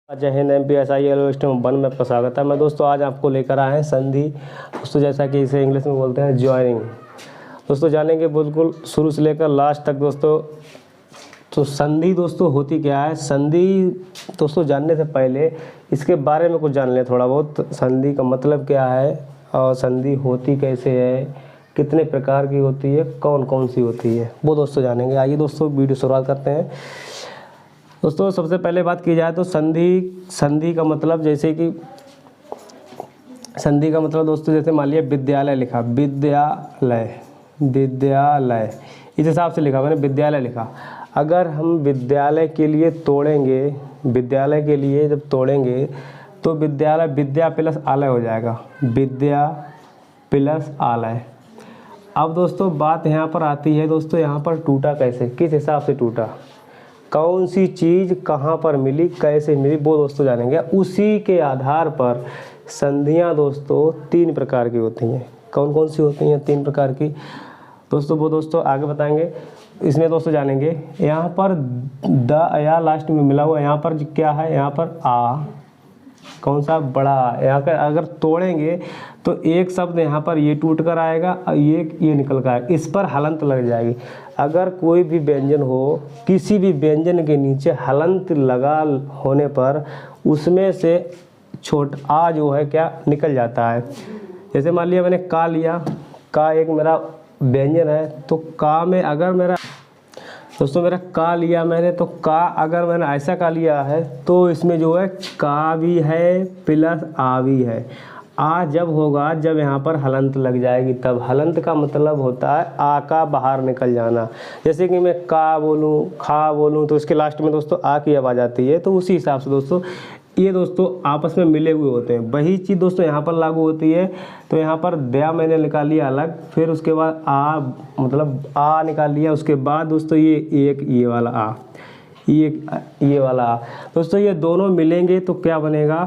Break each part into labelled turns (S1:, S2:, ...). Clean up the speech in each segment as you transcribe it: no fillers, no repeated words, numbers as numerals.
S1: जय Hind. MPSI stem 1 में आपका स्वागत है। मैं दोस्तों आज आपको लेकर आए हैं संधि। दोस्तों जैसा कि इसे इंग्लिश में बोलते हैं ज्वाइनिंग। दोस्तों जानेंगे बिल्कुल शुरू से लेकर लास्ट तक दोस्तों। तो संधि दोस्तों होती क्या है। संधि दोस्तों जानने से पहले इसके बारे में कुछ जान लें थोड़ा बहुत। संधि का मतलब क्या है और संधि होती कैसे है, कितने प्रकार की होती है, कौन कौन सी होती है, वो दोस्तों जानेंगे। आइए दोस्तों वीडियो शुरुआत करते हैं। दोस्तों सबसे पहले बात की जाए तो संधि का मतलब जैसे कि संधि का मतलब दोस्तों जैसे मान लिया विद्यालय लिखा, विद्यालय इस हिसाब से लिखा, मैंने विद्यालय लिखा। अगर हम विद्यालय के लिए तोड़ेंगे, विद्यालय के लिए जब तोड़ेंगे तो विद्यालय विद्या प्लस आलय हो जाएगा, विद्या प्लस आलय। अब दोस्तों बात यहाँ पर आती है दोस्तों, यहाँ पर टूटा कैसे, किस हिसाब से टूटा, कौन सी चीज़ कहाँ पर मिली, कैसे मिली, वो दोस्तों जानेंगे। उसी के आधार पर संधियाँ दोस्तों 3 प्रकार की होती हैं। कौन कौन सी होती हैं 3 प्रकार की दोस्तों, वो दोस्तों आगे बताएंगे। इसमें दोस्तों जानेंगे यहाँ पर द या लास्ट में मिला हुआ, यहाँ पर क्या है, यहाँ पर आ, कौन सा, बड़ा। यहाँ पर अगर तोड़ेंगे तो एक शब्द यहाँ पर ये टूट कर आएगा और ये निकल कर आएगा, इस पर हलंत लग जाएगी। अगर कोई भी व्यंजन हो, किसी भी व्यंजन के नीचे हलंत लगा होने पर उसमें से आ जो है क्या निकल जाता है। जैसे मान लिया मैंने का लिया, का एक मेरा व्यंजन है, तो का में अगर मेरा दोस्तों मेरा का लिया मैंने, तो का अगर मैंने ऐसा का लिया है तो इसमें जो है का भी है प्लस आ भी है। आ जब होगा जब यहाँ पर हलंत लग जाएगी, तब हलंत का मतलब होता है आ का बाहर निकल जाना। जैसे कि मैं का बोलूँ, खा बोलूँ तो इसके लास्ट में दोस्तों आ की आवाज़ आती है। तो उसी हिसाब से दोस्तों ये दोस्तों आपस में मिले हुए होते हैं। वही चीज़ दोस्तों यहाँ पर लागू होती है। तो यहाँ पर दया मैंने निकाल लिया अलग, फिर उसके बाद आ मतलब आ निकाल लिया, उसके बाद दोस्तों ये वाला आ, ये वाला आ। दोस्तों ये दोनों मिलेंगे तो क्या बनेगा,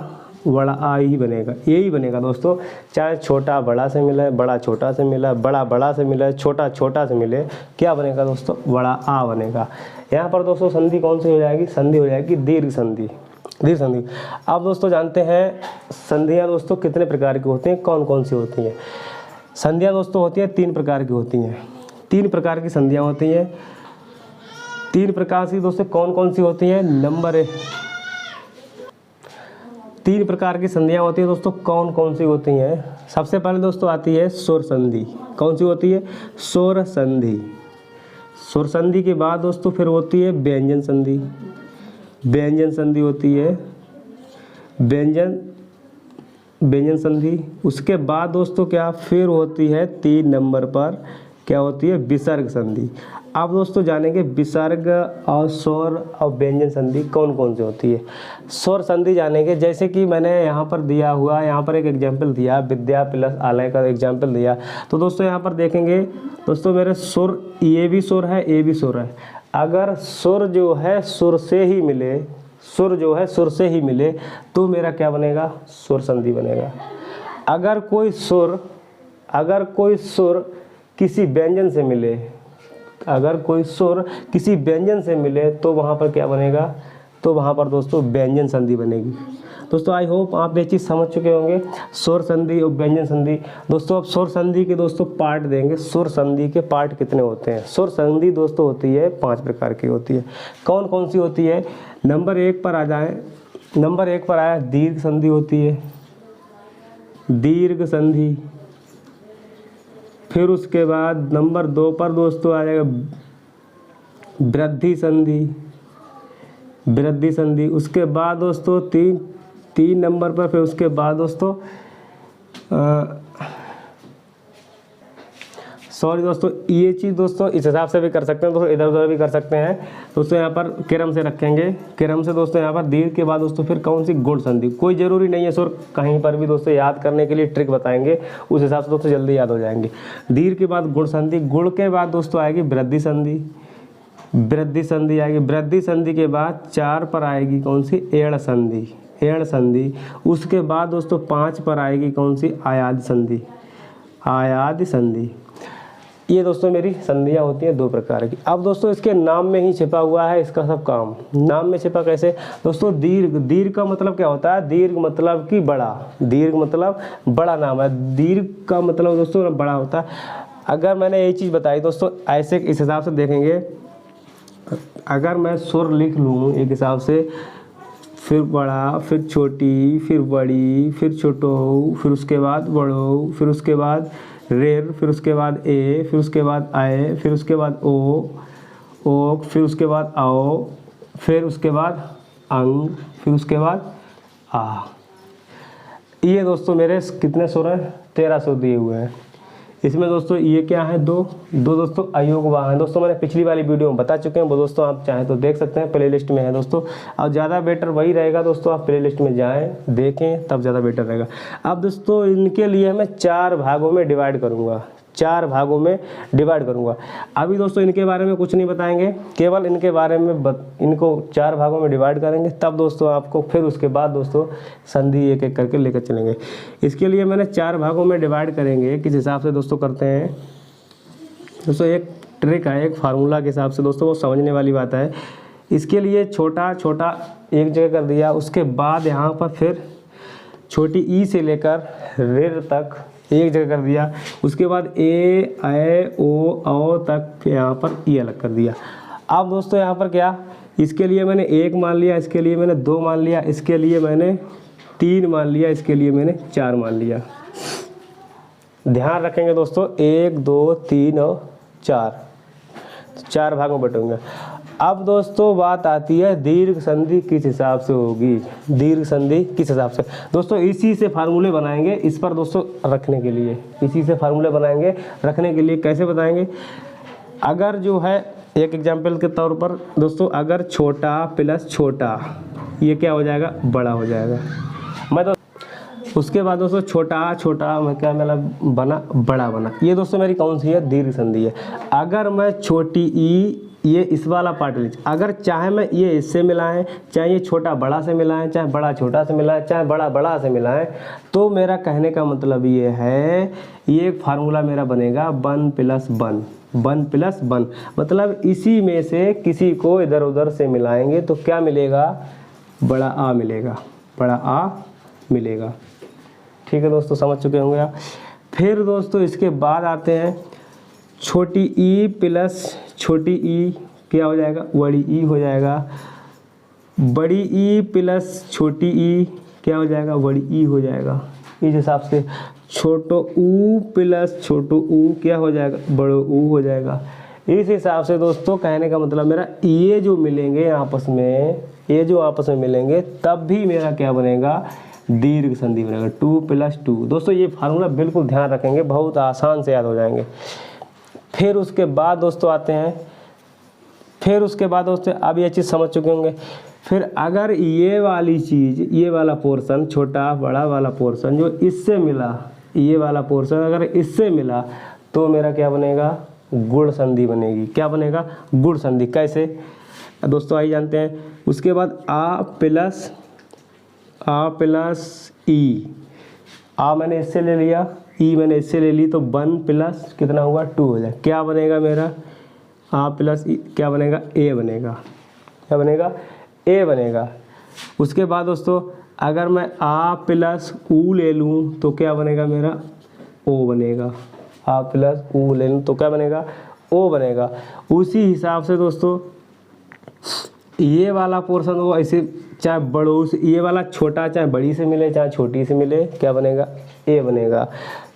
S1: बड़ा आ ही बनेगा, यही बनेगा दोस्तों। चाहे छोटा बड़ा से मिले, बड़ा छोटा से मिला, बड़ा बड़ा से मिले, छोटा छोटा से मिले, क्या बनेगा दोस्तों, बड़ा आ बनेगा। यहाँ पर दोस्तों संधि कौन सी हो जाएगी, संधि हो जाएगी दीर्घ संधि, दीर्घ संधि। अब दोस्तों जानते हैं संधियाँ दोस्तों कितने प्रकार की होती हैं, कौन कौन सी होती हैं। संधियाँ दोस्तों होती हैं 3 प्रकार की होती हैं। 3 प्रकार की संधियाँ होती हैं। 3 प्रकार की दोस्तों कौन कौन सी होती हैं। नंबर 1, 3 प्रकार की संधियाँ होती हैं दोस्तों, कौन कौन सी होती हैं। सबसे पहले दोस्तों आती है स्वर संधि। कौन सी होती है, स्वर संधि। स्वर संधि के बाद दोस्तों फिर होती है व्यंजन संधि। व्यंजन संधि होती है, व्यंजन संधि। उसके बाद दोस्तों क्या फिर होती है 3 नंबर पर क्या होती है, विसर्ग संधि। अब दोस्तों जानेंगे विसर्ग और स्वर और व्यंजन संधि कौन कौन सी होती है। स्वर संधि जानेंगे, जैसे कि मैंने यहाँ पर दिया हुआ, यहाँ पर एक एग्जाम्पल दिया, विद्या प्लस आलय का एग्जाम्पल दिया। तो दोस्तों यहाँ पर देखेंगे दोस्तों मेरे सुर, ये भी सुर है, ये भी सुर है। अगर सुर जो है सुर से ही मिले, सुर जो है सुर से ही मिले तो मेरा क्या बनेगा, सुर संधि बनेगा। अगर कोई सुर किसी व्यंजन से मिले, अगर कोई सुर किसी व्यंजन से मिले तो वहाँ पर क्या बनेगा, तो वहाँ पर दोस्तों व्यंजन संधि बनेगी। दोस्तों आई होप आप ये चीज़ समझ चुके होंगे, स्वर संधि और व्यंजन संधि। दोस्तों अब स्वर संधि के दोस्तों पार्ट देंगे। स्वर संधि के पार्ट कितने होते हैं। स्वर संधि दोस्तों होती है 5 प्रकार की होती है। कौन कौन सी होती है। नंबर 1 पर आ जाए, नंबर 1 पर आया दीर्घ संधि होती है, दीर्घ संधि। फिर उसके बाद नंबर 2 पर दोस्तों आ जाएगा वृद्धि संधि, वृद्धि संधि। उसके बाद दोस्तों 3 नंबर पर फिर उसके बाद दोस्तों सॉरी दोस्तों ये चीज़ दोस्तों इस हिसाब से भी कर सकते हैं दोस्तों, इधर उधर भी कर सकते हैं दोस्तों। यहाँ पर क्रम से रखेंगे, क्रम से दोस्तों यहाँ पर दीर्घ के बाद दोस्तों फिर कौन सी, गुण संधि। कोई ज़रूरी नहीं है सर, कहीं पर भी दोस्तों याद करने के लिए ट्रिक बताएंगे, उस हिसाब से दोस्तों जल्दी याद हो जाएंगे। दीर्घ के बाद गुण संधि, गुण के बाद दोस्तों आएगी वृद्धि संधि, वृद्धि संधि आएगी। वृद्धि संधि के बाद 4 पर आएगी कौन सी, एड़ संधि, एड़ संधि। उसके बाद दोस्तों 5 पर आएगी कौन सी, आयाद संधि, आयाद संधि। ये दोस्तों मेरी संधियाँ होती हैं 2 प्रकार की। अब दोस्तों इसके नाम में ही छिपा हुआ है इसका सब काम। नाम में छिपा कैसे दोस्तों? दीर्घ। दीर्घ का मतलब क्या होता है? दीर्घ मतलब कि बड़ा। दीर्घ मतलब बड़ा नाम है। दीर्घ का मतलब दोस्तों बड़ा होता है। अगर मैंने ये चीज़ बताई दोस्तों, ऐसे इस हिसाब से देखेंगे, अगर मैं सुर लिख लूँ एक हिसाब से, फिर बड़ा, फिर छोटी, फिर बड़ी, फिर छोटो, फिर उसके बाद बड़ो, फिर उसके बाद रेर, फिर उसके बाद ए, फिर उसके बाद आए, फिर उसके बाद ओ, फिर उसके बाद आओ, फिर उसके बाद अंग, फिर उसके बाद आ। ये दोस्तों मेरे कितने सुर हैं? 13 सुर दिए हुए हैं। इसमें दोस्तों ये क्या है? दो दोस्तों अयोगवाह हैं। दोस्तों मैंने पिछली वाली वीडियो में बता चुके हैं, वो दोस्तों आप चाहें तो देख सकते हैं, प्लेलिस्ट में है दोस्तों। और ज़्यादा बेटर वही रहेगा दोस्तों, आप प्लेलिस्ट में जाएं, देखें, तब ज़्यादा बेटर रहेगा। अब दोस्तों इनके लिए मैं 4 भागों में डिवाइड करूँगा, 4 भागों में डिवाइड करूँगा। अभी दोस्तों इनके बारे में कुछ नहीं बताएंगे, केवल इनके बारे में इनको 4 भागों में डिवाइड करेंगे, तब दोस्तों आपको फिर उसके बाद दोस्तों संधि एक एक करके लेकर चलेंगे। इसके लिए मैंने 4 भागों में डिवाइड करेंगे। किस हिसाब से दोस्तों करते हैं दोस्तों? एक ट्रिक है, एक फार्मूला के हिसाब से दोस्तों, वो समझने वाली बात है। इसके लिए छोटा छोटा एक जगह कर दिया, उसके बाद यहाँ पर फिर छोटी ई से लेकर रेर तक एक जगह कर दिया, उसके बाद ए, ऐ, ओ, औ तक यहाँ पर ई अलग कर दिया। अब दोस्तों यहाँ पर क्या, इसके लिए मैंने 1 मान लिया, इसके लिए मैंने 2 मान लिया, इसके लिए मैंने 3 मान लिया, इसके लिए मैंने 4 मान लिया। ध्यान रखेंगे दोस्तों, 1, 2, 3 और 4, 4 भाग में बटेंगे। अब दोस्तों बात आती है दीर्घ संधि किस हिसाब से होगी। दीर्घ संधि किस हिसाब से दोस्तों? इसी से फार्मूले बनाएंगे इस पर दोस्तों रखने के लिए, इसी से फार्मूले बनाएंगे रखने के लिए। कैसे बताएंगे? अगर जो है एक एग्जांपल के तौर पर दोस्तों, अगर छोटा प्लस छोटा, ये क्या हो जाएगा? बड़ा हो जाएगा। मैं तो उसके बाद दोस्तों छोटा छोटा मैं क्या मतलब बना बड़ा बना। ये दोस्तों मेरी कौन सी है? दीर्घ संधि है। अगर मैं छोटी ई, ये इस वाला पार्ट लीजिए, अगर चाहे मैं ये इससे मिलाएं, चाहे ये छोटा बड़ा से मिलाएं, चाहे बड़ा छोटा से मिलाएं, चाहे बड़ा बड़ा से मिलाएं, तो मेरा कहने का मतलब ये है, ये एक फार्मूला मेरा बनेगा 1 + 1, 1 + 1। मतलब इसी में से किसी को इधर उधर से मिलाएंगे तो क्या मिलेगा? बड़ा आ मिलेगा, बड़ा आ मिलेगा। ठीक है दोस्तों, समझ चुके होंगे आप। फिर दोस्तों इसके बाद आते हैं छोटी ई प्लस छोटी ई, क्या हो जाएगा? बड़ी ई हो जाएगा। बड़ी ई प्लस छोटी ई, क्या हो जाएगा? बड़ी ई हो जाएगा। इस हिसाब से छोटो ऊ प्लस छोटो ऊ, क्या हो जाएगा? बड़ो ऊ हो जाएगा। इस हिसाब से दोस्तों कहने का मतलब मेरा, ये जो मिलेंगे आपस में, ये जो आपस में मिलेंगे, तब भी मेरा क्या बनेगा? दीर्घ संधि बनेगा। 2 + 2 दोस्तों, ये फार्मूला बिल्कुल ध्यान रखेंगे, बहुत आसान से याद हो जाएंगे। फिर उसके बाद दोस्तों आते हैं, फिर उसके बाद दोस्तों अब ये चीज़ समझ चुके होंगे। फिर अगर ये वाली चीज़, ये वाला पोर्शन, छोटा बड़ा वाला पोर्शन जो इससे मिला, ये वाला पोर्शन अगर इससे मिला, तो मेरा क्या बनेगा? गुण संधि बनेगी। क्या बनेगा? गुण संधि। कैसे दोस्तों आइए जानते हैं। उसके बाद आ प्लस ई, आ मैंने इससे ले लिया, ई मैंने इससे ले ली, तो 1 + कितना हुआ? 2 हो जाए। क्या बनेगा मेरा? आ प्लस ई, क्या बनेगा? ए बनेगा। क्या बनेगा? ए बनेगा। उसके बाद दोस्तों अगर मैं आ प्लस ऊ ले लूँ तो क्या बनेगा मेरा? ओ बनेगा। आ प्लस ऊ ले लूँ तो क्या बनेगा? ओ बनेगा। उसी हिसाब से दोस्तों ये वाला पोर्शन वो ऐसे, चाहे बड़ों से, ये वाला छोटा चाहे बड़ी से मिले, चाहे छोटी से मिले, क्या बनेगा? ए बनेगा।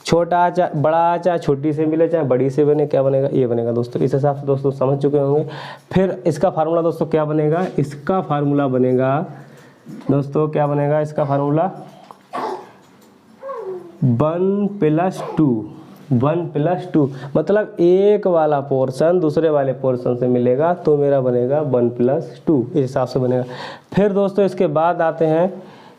S1: छोटा चाहे बड़ा, चाहे छोटी से मिले, चाहे बड़ी से बने, क्या बनेगा? ए बनेगा दोस्तों। इस हिसाब से दोस्तों समझ चुके होंगे। फिर इसका फार्मूला दोस्तों क्या बनेगा? इसका फार्मूला बनेगा दोस्तों, क्या बनेगा इसका फार्मूला? 1 + 2, 1 + 2 मतलब एक वाला पोर्शन दूसरे वाले पोर्शन से मिलेगा तो मेरा बनेगा 1 + 2, इस हिसाब से बनेगा। फिर दोस्तों इसके बाद आते हैं,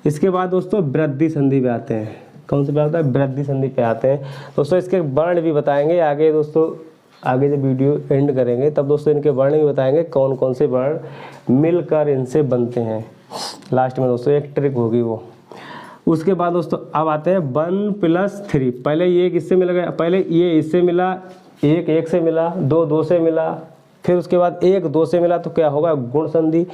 S1: इसके बाद दोस्तों वृद्धि संधि पे आते हैं। कौन से पे आता है? वृद्धि संधि पे आते हैं दोस्तों। इसके वर्ण भी बताएंगे आगे दोस्तों, आगे जब वीडियो एंड करेंगे तब दोस्तों इनके वर्ण भी बताएंगे, कौन कौन से वर्ण मिलकर इनसे बनते हैं। लास्ट में दोस्तों एक ट्रिक होगी वो। उसके बाद दोस्तों अब आते हैं 1 + 3। पहले ये किससे मिल गया? पहले ये इससे मिला, एक एक से मिला, दो दो से मिला, फिर उसके बाद एक दो से मिला तो क्या होगा गुण संधि।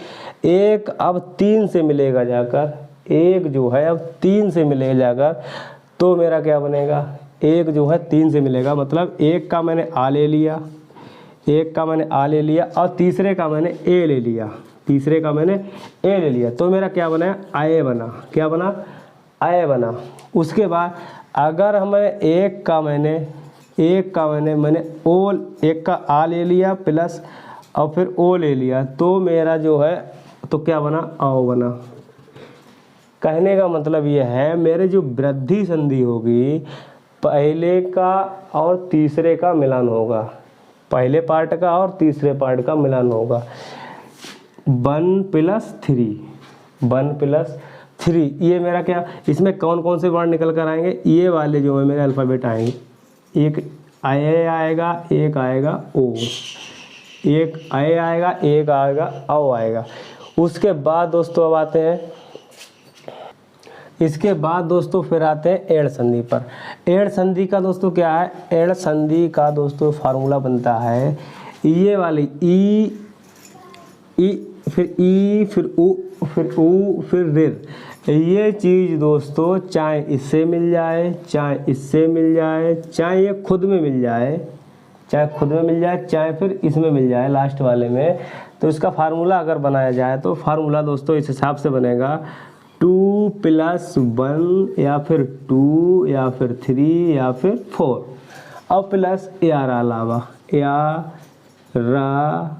S1: एक अब तीन से मिलेगा जाकर, एक जो है अब तीन से मिलेगा जाकर तो मेरा क्या बनेगा, एक जो है तीन से मिलेगा, मतलब एक का मैंने आ ले लिया, एक का मैंने आ ले लिया और तीसरे का मैंने ए ले लिया, तीसरे का मैंने ए ले लिया तो मेरा क्या बना, आए बना। क्या बना, आए बना। उसके बाद अगर हमें एक का मैंने ओ, एक का आ ले लिया प्लस और फिर ओ ले लिया तो मेरा जो है तो क्या बना, आओ बना। कहने का मतलब ये है मेरे जो वृद्धि संधि होगी पहले का और तीसरे का मिलान होगा, पहले पार्ट का और तीसरे पार्ट का मिलान होगा। 1+3, 1+3 ये मेरा क्या, इसमें कौन कौन से वर्ण निकल कर आएंगे, ये वाले जो है मेरे अल्फ़ाबेट आएंगे, एक ए आएगा, एक आएगा ओ, एक ए आएगा, एक आएगा ओ आएगा। उसके बाद दोस्तों अब आते हैं, इसके बाद दोस्तों फिर आते हैं एड़ संधि पर। एड़ संधि का दोस्तों क्या है, एड़ संधि का दोस्तों फार्मूला बनता है ये वाली ई, फिर ई, फिर उ, फिर ऊ, फिर रिर। ये चीज़ दोस्तों चाहे इससे मिल जाए, चाहे इससे मिल जाए, चाहे ये खुद में मिल जाए, चाहे खुद में मिल जाए, चाहे फिर इसमें मिल जाए लास्ट वाले में, तो इसका फार्मूला अगर बनाया जाए तो फार्मूला दोस्तों इस हिसाब से बनेगा 2+1 या फिर 2 या फिर 3 या फिर 4 और प्लस या अलावा या रा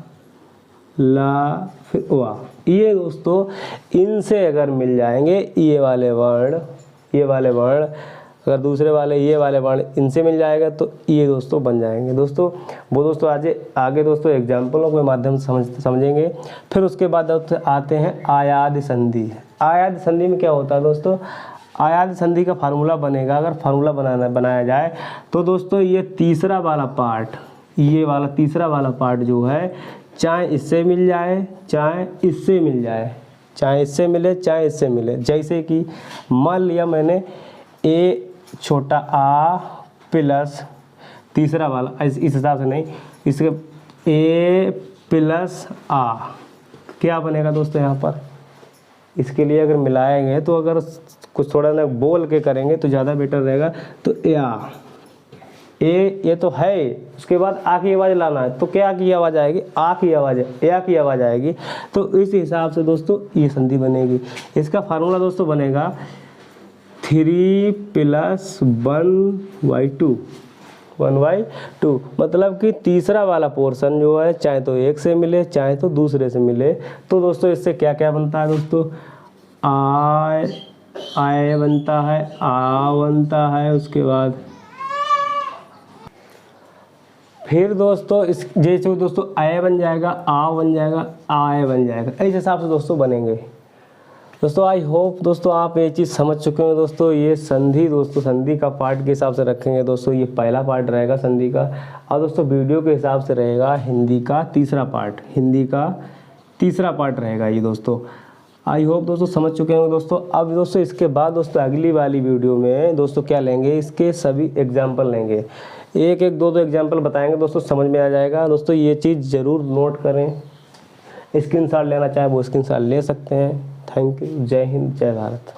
S1: ला फिर वा। ये दोस्तों इनसे अगर मिल जाएंगे ये वाले वर्ण अगर दूसरे वाले ये वाले वर्ण इनसे मिल जाएगा तो ये दोस्तों बन जाएंगे। दोस्तों वो दोस्तों आगे दोस्तों एग्जाम्पलों के माध्यम से समझेंगे। फिर उसके बाद आते हैं आयाद संधि। आयाद संधि में क्या होता है दोस्तों, आयाद संधि का फार्मूला बनेगा, अगर फार्मूला बनाया जाए तो दोस्तों ये तीसरा वाला पार्ट, ये वाला तीसरा वाला पार्ट जो है चाहे इससे मिल जाए, चाहे इससे मिल जाए, चाहे इससे मिले, चाहे इससे मिले। जैसे कि मान लिया मैंने ए छोटा आ प्लस तीसरा वाला, इस हिसाब से नहीं, इसके ए प्लस आ क्या बनेगा दोस्तों यहाँ पर, इसके लिए अगर मिलाएंगे तो अगर कुछ थोड़ा ना बोल के करेंगे तो ज़्यादा बेटर रहेगा। तो या ए ये तो है, उसके बाद आ की आवाज़ लाना है तो क्या की आवाज़ आएगी, आ की आवाज़, या की आवाज़ आएगी। तो इस हिसाब से दोस्तों ये संधि बनेगी। इसका फार्मूला दोस्तों बनेगा 3+1/2, 1/2 मतलब कि तीसरा वाला पोर्शन जो है चाहे तो एक से मिले चाहे तो दूसरे से मिले। तो दोस्तों इससे क्या क्या बनता है दोस्तों, आय बनता है, आ बनता है, उसके बाद फिर दोस्तों इस जैसे दोस्तों आय बन जाएगा, आ बन जाएगा, आय बन जाएगा। इस हिसाब से दोस्तों बनेंगे। दोस्तों आई होप दोस्तों आप ये चीज़ समझ चुके हैं। दोस्तों ये संधि दोस्तों संधि का पार्ट के हिसाब से रखेंगे दोस्तों, ये पहला पार्ट रहेगा संधि का, और दोस्तों वीडियो के हिसाब से रहेगा हिंदी का तीसरा पार्ट, हिंदी का तीसरा पार्ट रहेगा ये दोस्तों। आई होप दोस्तों समझ चुके होंगे दोस्तों। अब दोस्तों इसके बाद दोस्तों अगली वाली वीडियो में दोस्तों क्या लेंगे, इसके सभी एग्जाम्पल लेंगे, एक एक दो एग्जाम्पल बताएंगे दोस्तों, समझ में आ जाएगा। दोस्तों ये चीज़ ज़रूर नोट करें, स्क्रीनशॉट लेना चाहे वो स्क्रीनशॉट ले सकते हैं। थैंक यू, जय हिंद, जय भारत।